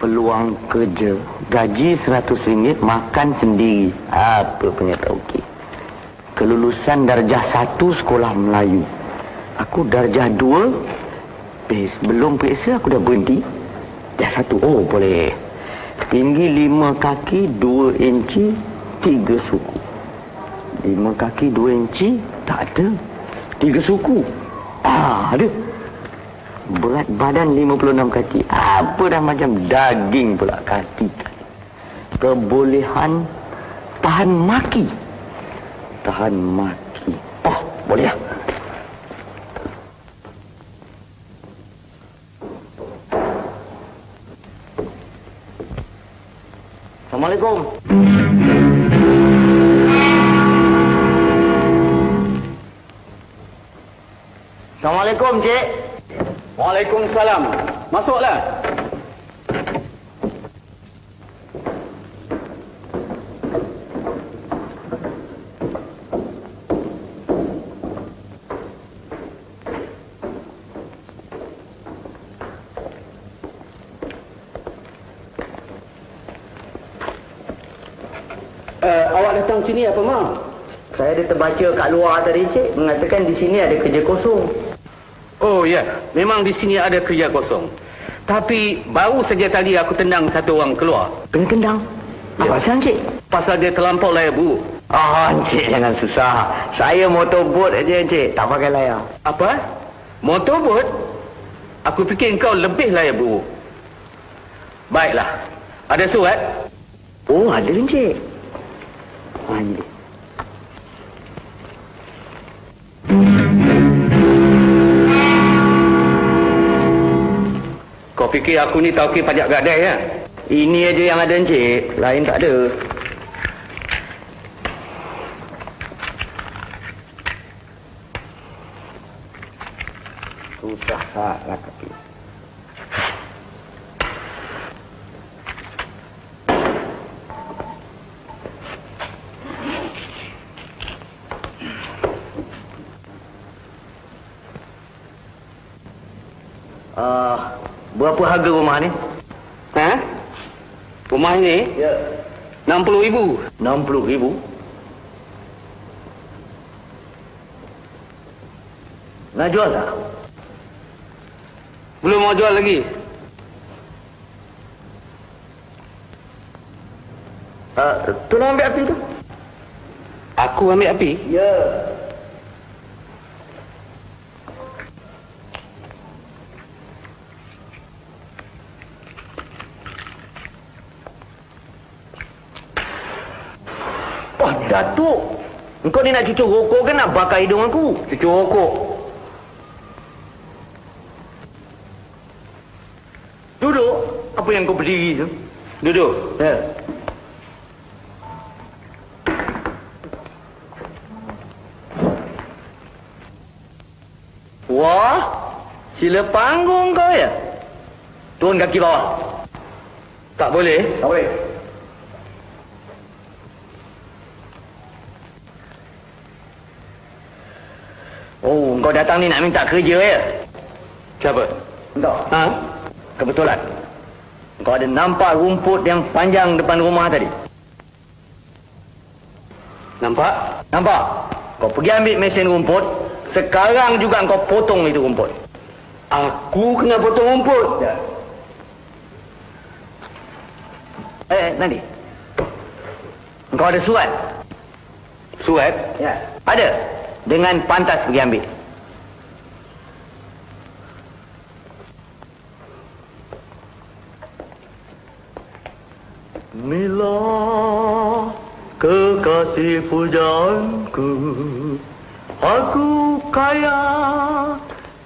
Peluang kerja, gaji RM100, makan sendiri. Apa punya tak okey. Kelulusan darjah 1 sekolah Melayu. Aku darjah 2. Belum periksa aku dah berhenti. Darjah 1. Oh, boleh. Tinggi 5 kaki 2 inci 3 suku. 5 kaki 2 inci tak ada. 3 suku. Ada. Berat badan 56 kaki. Apa dah macam daging pula kaki. Kebolehan tahan maki. Tahan maki. Oh, boleh lah. Assalamualaikum. Assalamualaikum, Cik. Waalaikumsalam. Masuklah. Awak datang sini apa, Ma? Saya ada terbaca kat luar tadi, Cik, mengatakan di sini ada kerja kosong. Oh ya, memang di sini ada kerja kosong. Tapi baru saja tadi aku tendang satu orang keluar. Kena tendang? Apa pasal, Cik? Pasal dia terlampau layar buruk. Cik, jangan susah. Saya motorbot aja, Cik. Tak pakai layar. Apa? Motorbot? Aku fikir kau lebih layar buruk. Baiklah. Ada surat? Oh, ada, Cik. Ini. Kau fikir aku ni tauke pajak gadai ya? Ini aja yang ada, Encik. Lain tak ada. Susah salah kaki. Berapa harga rumah ni? Rumah ini? Ya. RM60,000. RM60,000? Nak jual tak? Belum mau jual lagi. Tolong ambil api tu. Aku ambil api? Ya. Datuk, engkau ni nak cucuk rokok ke nak bakar hidung aku? Cucuk rokok. Duduk. Apa yang kau berdiri tu? Duduk. Ya. Wah, sila panggung kau ya? Turun kaki bawah. Tak boleh? Tak boleh. Oh, kau datang ni nak minta kerja ya? Siapa? Entah. Kebetulan. Kau ada nampak rumput yang panjang depan rumah tadi? Nampak? Nampak? Kau pergi ambil mesin rumput. Sekarang juga kau potong itu rumput. Aku kena potong rumput? Ya. Nanti. Kau ada surat? Surat? Ya. Ada. Dengan pantas pergi ambil. Mila kekasih pujaanku, aku kaya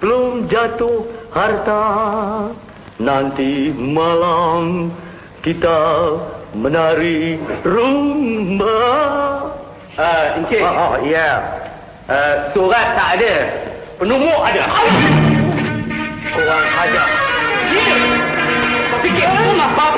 belum jatuh harta. Nanti malam kita menari rumba. Encik. Ya. Surat tak ada. Penumuk ada. Orang ajar. Kau fikir rumah bapa